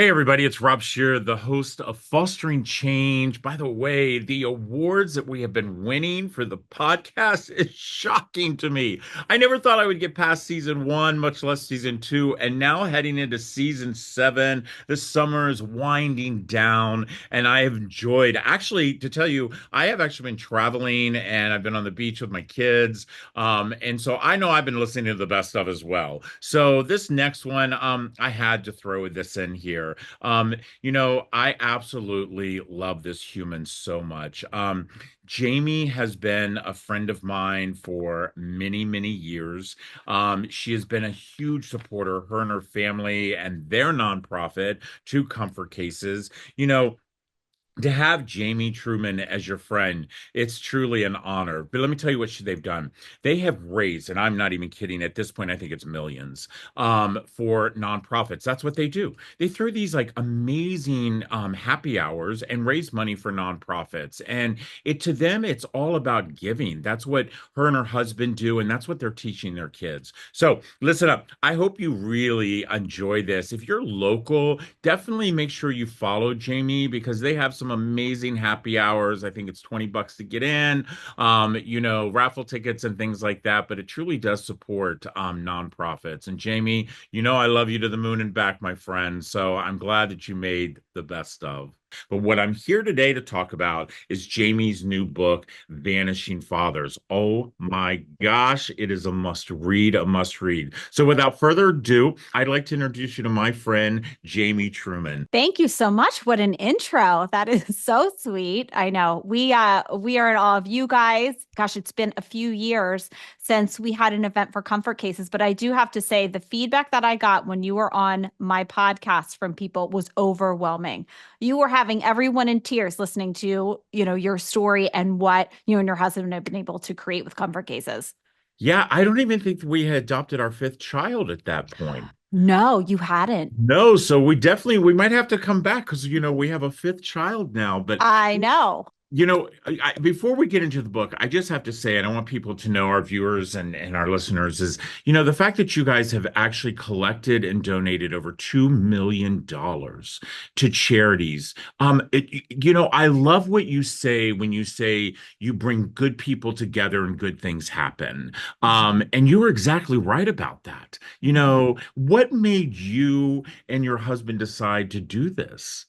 Hey everybody, it's Rob Scheer, the host of Fostering Change. By the way, the awards that we have been winning for the podcast is shocking to me. I never thought I would get past season one, much less season two, and now heading into season seven. The summer is winding down, and I have enjoyed. Actually, to tell you, I have actually been traveling and I've been on the beach with my kids. And so I know I've been listening to the best of as well. So this next one, I had to throw this in here. I absolutely love this human so much. Jamie has been a friend of mine for many, many years. She has been a huge supporter, her and her family and their nonprofit, Two Comfort Cases. You know, to have Jamie Truman as your friend, it's truly an honor. But let me tell you what they've done. They have raised, and I'm not even kidding, at this point, I think it's millions, for nonprofits. That's what they do. They throw these like amazing happy hours and raise money for nonprofits. And it to them, it's all about giving. That's what her and her husband do, and that's what they're teaching their kids. So listen up. I hope you really enjoy this. If you're local, definitely make sure you follow Jamie because they have some amazing happy hours. I think it's $20 to get in, raffle tickets and things like that. But it truly does support nonprofits. And Jamie, I love you to the moon and back, my friend. So I'm glad that you made the best of. But what I'm here today to talk about is Jamie's new book, Vanishing Fathers. Oh my gosh, it is a must read, a must read. So without further ado, I'd like to introduce you to my friend, Jamie Truman. Thank you so much. What an intro. That is so sweet. I know. We are in awe of you guys. Gosh, it's been a few years since we had an event for Comfort Cases, but I do have to say the feedback that I got when you were on my podcast from people was overwhelming. You were having everyone in tears listening to, your story and what you and your husband have been able to create with Comfort Cases. Yeah, I don't even think we had adopted our fifth child at that point. No, you hadn't. No, so we might have to come back because we have a fifth child now. But I know. before we get into the book, I just have to say, and I want people to know, our viewers and our listeners, is, the fact that you guys have actually collected and donated over $2 million to charities. I love what you say when you say you bring good people together and good things happen. And you were exactly right about that. What made you and your husband decide to do this?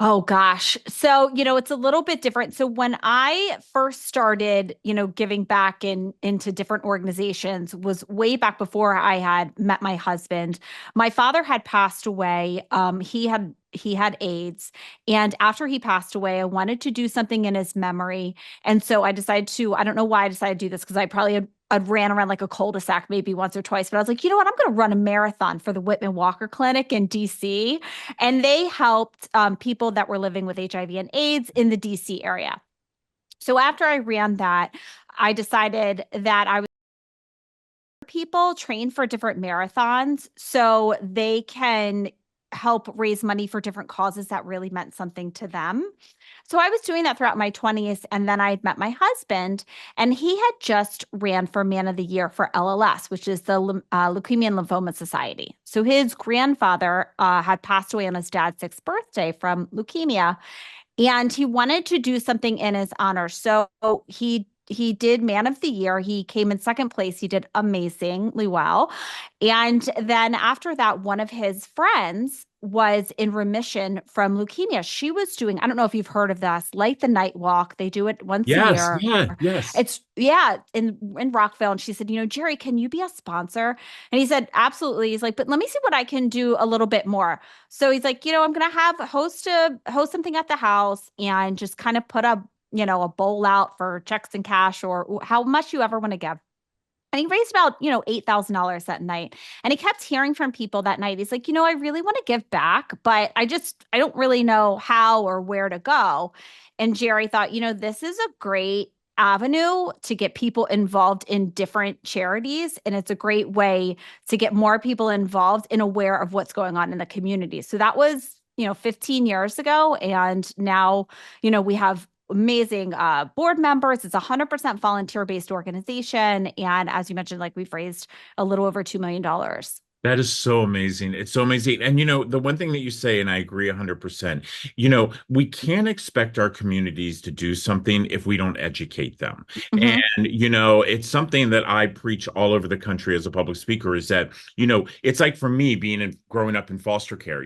Oh gosh. So, it's a little bit different. So when I first started, giving back into different organizations was way back before I had met my husband. My father had passed away. He had AIDS, and after he passed away, I wanted to do something in his memory. And so I don't know why I decided to do this because I'd ran around like a cul-de-sac maybe once or twice, but I was like, you know what? I'm going to run a marathon for the Whitman Walker Clinic in DC. And they helped people that were living with HIV and AIDS in the DC area. So after I ran that, I decided that I was people train for different marathons so they can help raise money for different causes that really meant something to them. So I was doing that throughout my 20s. And then I had met my husband, and he had just ran for Man of the Year for LLS, which is the Leukemia and Lymphoma Society. So his grandfather had passed away on his dad's sixth birthday from leukemia, and he wanted to do something in his honor. So he did Man of the Year. He came in second place. He did amazingly well. And then after that, one of his friends was in remission from leukemia. She was doing, I don't know if you've heard of this, Light the Night Walk. They do it once a Yes, year. yeah, yes. It's yeah, in Rockville. And she said, Jerry, can you be a sponsor? And he said, absolutely. He's like, but let me see what I can do a little bit more. So he's like, I'm gonna have host something at the house and just kind of put a bowl out for checks and cash or how much you ever want to give. And he raised about, $8,000 that night. And he kept hearing from people that night. He's like, I really want to give back, but I don't really know how or where to go. And Jerry thought, this is a great avenue to get people involved in different charities. And it's a great way to get more people involved and aware of what's going on in the community. So that was, 15 years ago. And now, we have amazing board members. It's a 100% volunteer based organization. And as you mentioned, like we've raised a little over $2 million. That is so amazing. It's so amazing. And the one thing that you say, and I agree 100%, we can't expect our communities to do something if we don't educate them. And, Hmm. it's something that I preach all over the country as a public speaker is that, it's like for me growing up in foster care,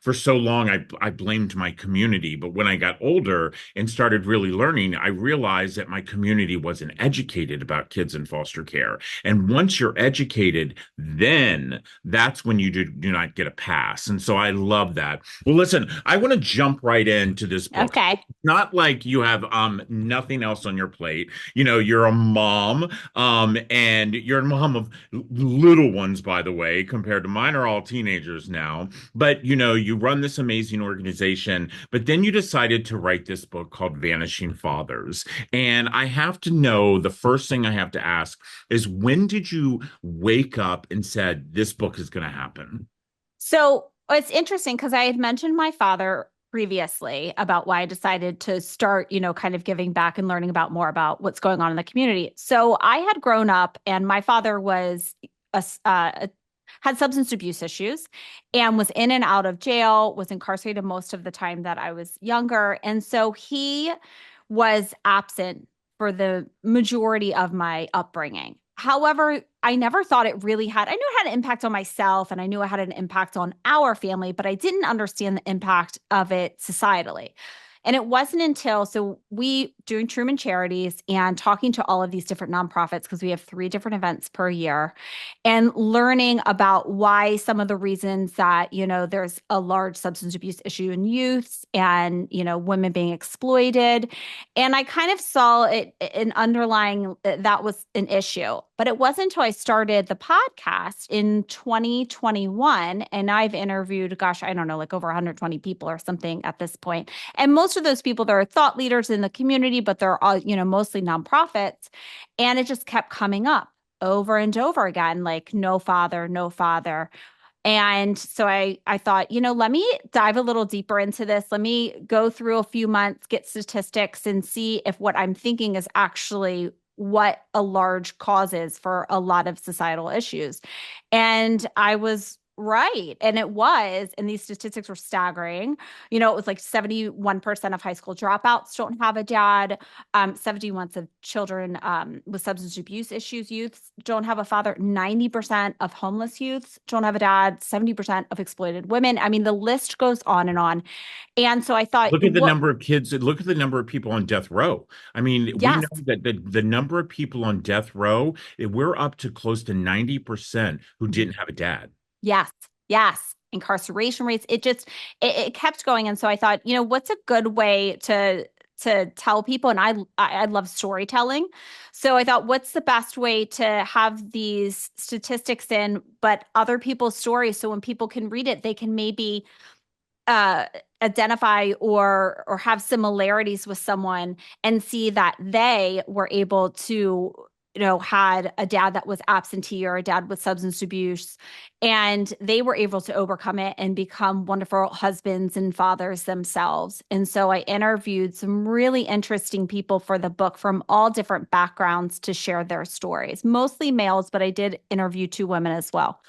for so long I blamed my community. But when I got older and started really learning, I realized that my community wasn't educated about kids in foster care. And once you're educated, then that's when you do not get a pass. And so I love that. Well, listen, I want to jump right into this book. Okay. Not like you have nothing else on your plate. You're a mom, and you're a mom of little ones, by the way, compared to mine are all teenagers now. But you run this amazing organization, but then you decided to write this book called Vanishing Fathers. And I have to know, the first thing I have to ask is, when did you wake up and said this book is going to happen? So it's interesting because I had mentioned my father previously about why I decided to start, kind of giving back and learning about more about what's going on in the community. So I had grown up, and my father was had substance abuse issues and was in and out of jail, was incarcerated most of the time that I was younger. And so he was absent for the majority of my upbringing. However, I never thought it really had, I knew it had an impact on myself and I knew it had an impact on our family, but I didn't understand the impact of it societally. And it wasn't until, so we doing Truman Charities and talking to all of these different nonprofits, because we have 3 different events per year, and learning about why some of the reasons that, there's a large substance abuse issue in youths and, women being exploited. And I kind of saw it an underlying that was an issue. But it wasn't until I started the podcast in 2021. And I've interviewed, gosh, I don't know, like over 120 people or something at this point. And most of those people, they're thought leaders in the community, but they're all, mostly nonprofits. And it just kept coming up over and over again, like no father, no father. And so I thought, let me dive a little deeper into this. Let me go through a few months, get statistics, and see if what I'm thinking is actually what a large cause is for a lot of societal issues. And I was right. And it was. And these statistics were staggering. It was like 71% of high school dropouts don't have a dad. 71 of children with substance abuse issues, youths don't have a father. 90% of homeless youths don't have a dad. 70% of exploited women. I mean, the list goes on and on. And so I thought, Look at the what? number of kids, look at the number of people on death row. I mean, we Yes, know that the number of people on death row, we're up to close to 90% who didn't have a dad. yes, yes. Incarceration rates. It kept going. And so I thought, what's a good way to tell people? And I love storytelling. So I thought, what's the best way to have these statistics in, but other people's stories? So when people can read it, they can maybe uh identify or have similarities with someone and see that they were able to had a dad that was absentee or a dad with substance abuse, and they were able to overcome it and become wonderful husbands and fathers themselves. And so I interviewed some really interesting people for the book from all different backgrounds to share their stories, mostly males, but I did interview 2 women as well.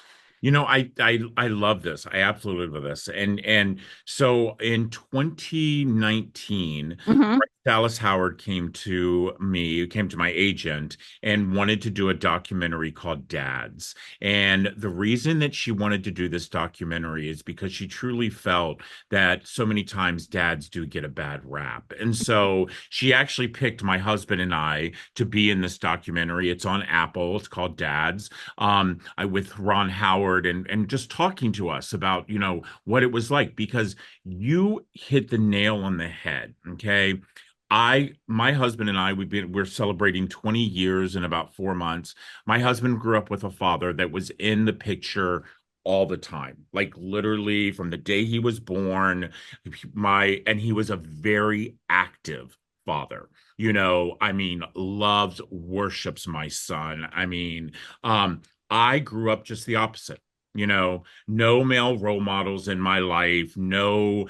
I love this. I absolutely love this. And so in 2019, Hmm. Dallas Howard came to my agent and wanted to do a documentary called Dads. And the reason that she wanted to do this documentary is because she truly felt that so many times dads do get a bad rap. And so she actually picked my husband and I to be in this documentary. It's on Apple. It's called Dads, with Ron Howard and just talking to us about, what it was like, because you hit the nail on the head. Okay. My husband and I, we're celebrating 20 years in about 4 months. My husband grew up with a father that was in the picture all the time, like literally from the day he was born. And he was a very active father. I mean, loves, worships my son. I mean, I grew up just the opposite. No male role models in my life, no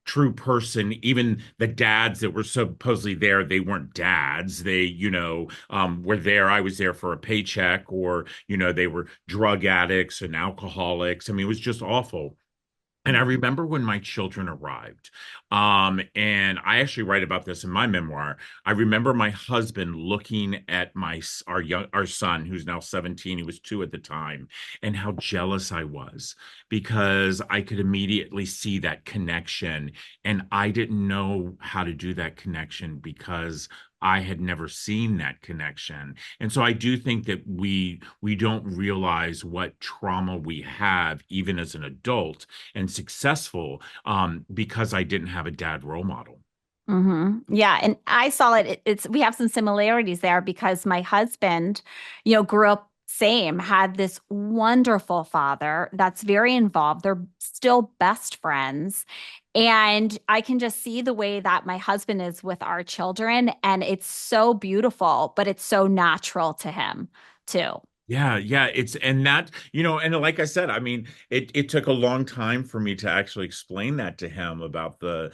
true person. Even the dads that were supposedly there, they weren't dads. They, were there. I was there for a paycheck, or, they were drug addicts and alcoholics. I mean, it was just awful. And I remember when my children arrived, and I actually write about this in my memoir. I remember my husband looking at our son, who's now 17. He was 2 at the time, and how jealous I was, because I could immediately see that connection, and I didn't know how to do that connection because I had never seen that connection. And so I do think that we don't realize what trauma we have even as an adult and successful, because I didn't have a dad role model. Yeah, and I saw it. It's we have some similarities there because my husband, grew up same, had this wonderful father that's very involved. They're still best friends. And I can just see the way that my husband is with our children, and it's so beautiful, but it's so natural to him too. Yeah, yeah, it's and that, and like I said, I mean, it took a long time for me to actually explain that to him about the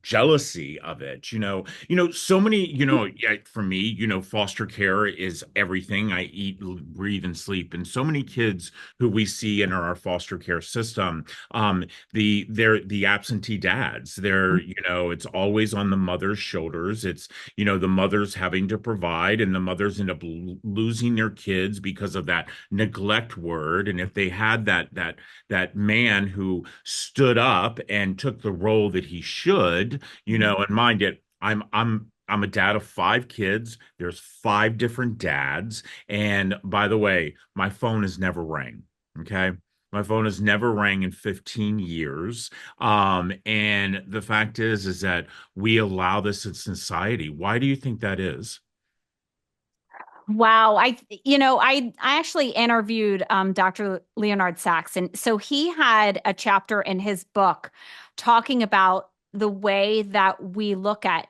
jealousy of it. So many, yeah, for me, foster care is everything. I eat, breathe, and sleep. And so many kids who we see in our foster care system, they're the absentee dads. It's always on the mother's shoulders. It's, the mother's having to provide, and the mothers end up losing their kids because of that neglect word. And if they had that man who stood up and took the role that he should, and mind it, I'm a dad of 5 kids. There's 5 different dads. And by the way, my phone has never rang. Okay. My phone has never rang in 15 years. And the fact is that we allow this in society. Why do you think that is? Wow. I actually interviewed Dr. Leonard Sachs, and so he had a chapter in his book talking about the way that we look at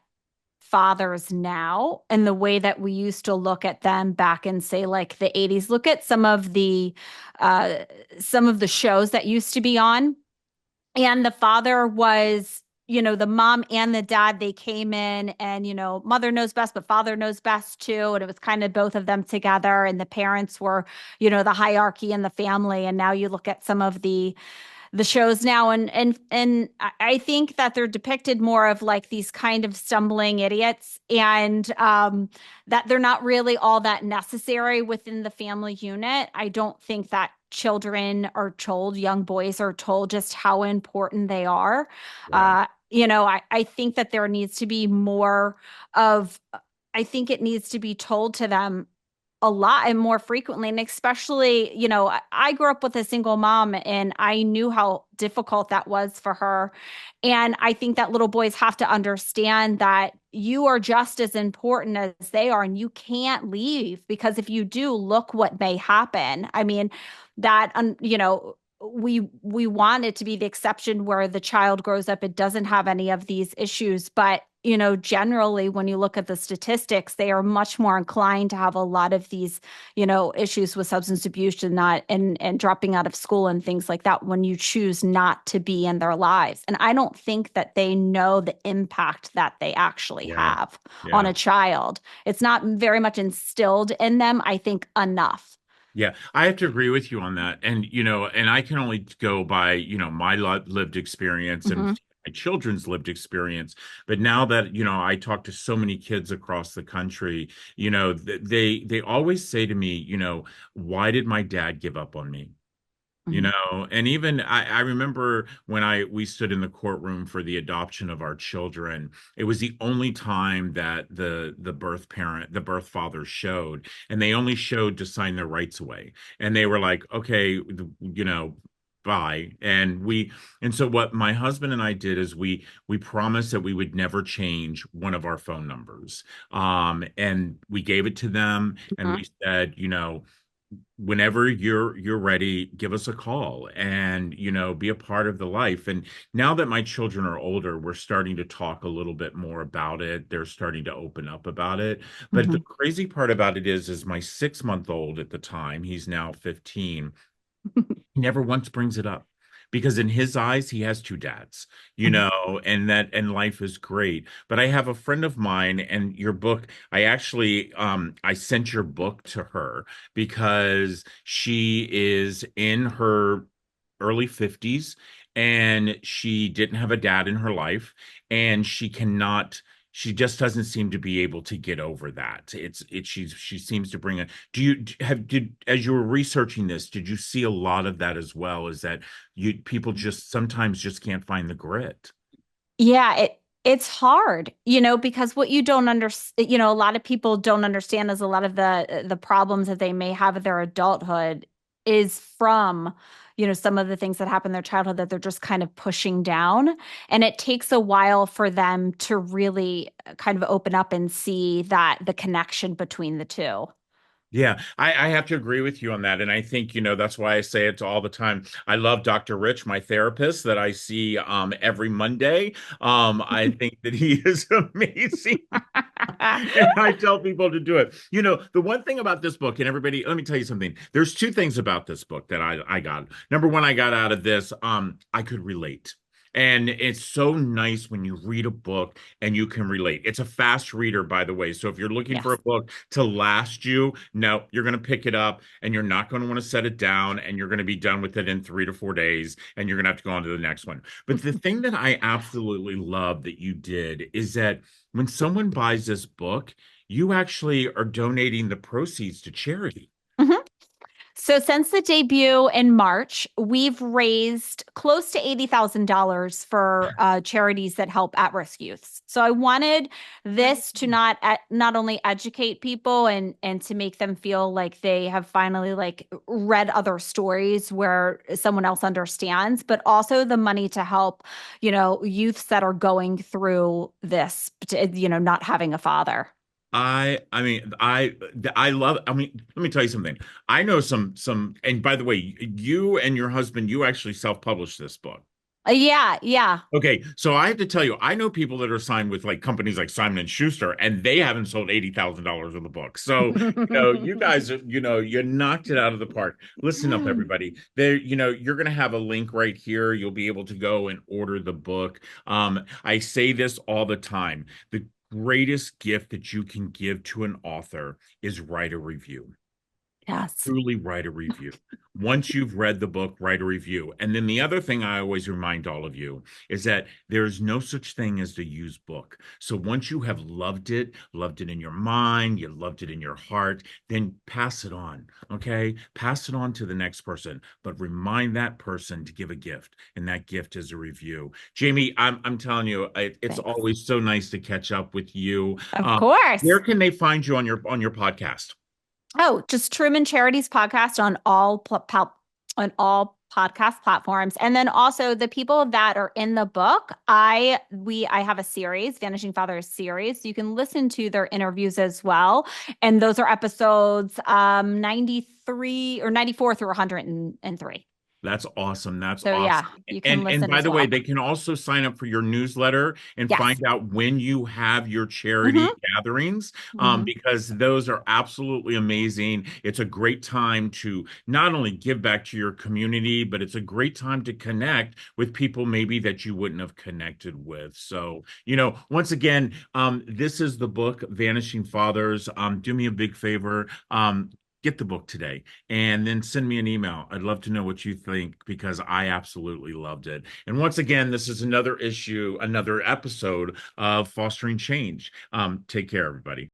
fathers now and the way that we used to look at them back in, say, like the 80s. Look at uh some of the shows that used to be on, and the father was, the mom and the dad, they came in and, mother knows best, but father knows best too. And it was kind of both of them together. And the parents were, the hierarchy in the family. And now you look at some of the shows now, and I think that they're depicted more of like these kind of stumbling idiots, and that they're not really all that necessary within the family unit. I don't think that children are told, young boys are told just how important they are. Yeah. I think that there needs to be more of, I think it needs to be told to them a lot and more frequently. And especially, I grew up with a single mom, and I knew how difficult that was for her. And I think that little boys have to understand that you are just as important as they are, and you can't leave, because if you do, look what may happen. I mean, that, we want it to be the exception where the child grows up, it doesn't have any of these issues. But generally, when you look at the statistics, they are much more inclined to have a lot of these, issues with substance abuse, and not and dropping out of school and things like that when you choose not to be in their lives. And I don't think that they know the impact that they actually Yeah. have on Yeah. a child. It's not very much instilled in them, I think, enough. Yeah, I have to agree with you on that. And I can only go by, my lived experience and Hmm. my children's lived experience. But now that, I talk to so many kids across the country, they always say to me, why did my dad give up on me? Hmm. And even I remember when we stood in the courtroom for the adoption of our children. It was the only time that the birth father showed, and they only showed to sign their rights away. And they were like, okay, bye. And so what my husband and I did is we promised that we would never change one of our phone numbers. And we gave it to them, and we said, whenever you're ready, give us a call, and be a part of the life. And now that my children are older, we're starting to talk a little bit more about it. They're starting to open up about it. But the Hmm. crazy part about it is my 6-month old at the time, he's now 15. He never once brings it up because in his eyes he has two dads, Mhm. and life is great. But I have a friend of mine, and your book, I actually I sent your book to her because she is in her early 50s and she didn't have a dad in her life, and she just doesn't seem to be able to get over that. She seems to bring it. Do you have did as you were researching this, did you see a lot of that as well? Is that you people just sometimes just can't find the grit? Yeah, it's hard, because what you don't understand, a lot of people don't understand is a lot of the problems that they may have in their adulthood is from, some of the things that happen in their childhood that they're just kind of pushing down. And it takes a while for them to really kind of open up and see that the connection between the two. Yeah, I have to agree with you on that. And I think, that's why I say it all the time. I love Dr. Rich, my therapist that I see every Monday. I think that he is amazing. And I tell people to do it. The one thing about this book, and everybody, let me tell you something. There's two things about this book that I got. Number one, I got out of this, I could relate. And it's so nice when you read a book and you can relate. It's a fast reader, by the way. So if you're looking for Yes. a book to last you, no, you're going to pick it up and you're not going to want to set it down and you're going to be done with it in 3 to 4 days and you're going to have to go on to the next one. But the thing that I absolutely love that you did is that when someone buys this book, you actually are donating the proceeds to charity. Mhm. So since the debut in March, we've raised close to $80,000 for charities that help at-risk youths. So I wanted this to not only educate people and to make them feel like they have finally like read other stories where someone else understands, but also the money to help, youths that are going through this, not having a father. I love, let me tell you something. I know and by the way, you and your husband, you actually self-published this book. Yeah, yeah. Okay, so I have to tell you, I know people that are signed with like companies like Simon and Schuster, and they haven't sold $80,000 of the book. So, you guys, you knocked it out of the park. Listen up, everybody. There, you're gonna have a link right here. You'll be able to go and order the book. I say this all the time. The greatest gift that you can give to an author is write a review. Yes. Truly write a review. Once you've read the book, write a review. And then the other thing I always remind all of you is that there's no such thing as the used book. So once you have loved it in your mind, you loved it in your heart, then pass it on. Okay. Pass it on to the next person, but remind that person to give a gift. And that gift is a review. Jamie, I'm telling you, it's Thanks. always so nice to catch up with you. Of course. Where can they find you on your podcast? Oh, just Truman Charities Podcast on on all podcast platforms. And then also the people that are in the book, I have a series, Vanishing Fathers series. So you can listen to their interviews as well. And those are episodes 93 or 94 through 103. That's awesome. That's So awesome. yeah, you can And listen by as the way, well. they can also sign up for your newsletter and Yes. find out when you have your charity Hmm. gatherings, Hmm. because those are absolutely amazing. It's a great time to not only give back to your community, but it's a great time to connect with people maybe that you wouldn't have connected with. So, once again, this is the book, Vanishing Fathers. Do me a big favor. Get the book today and then send me an email. I'd love to know what you think because I absolutely loved it. And once again, this is another episode of Fostering Change. Take care, everybody.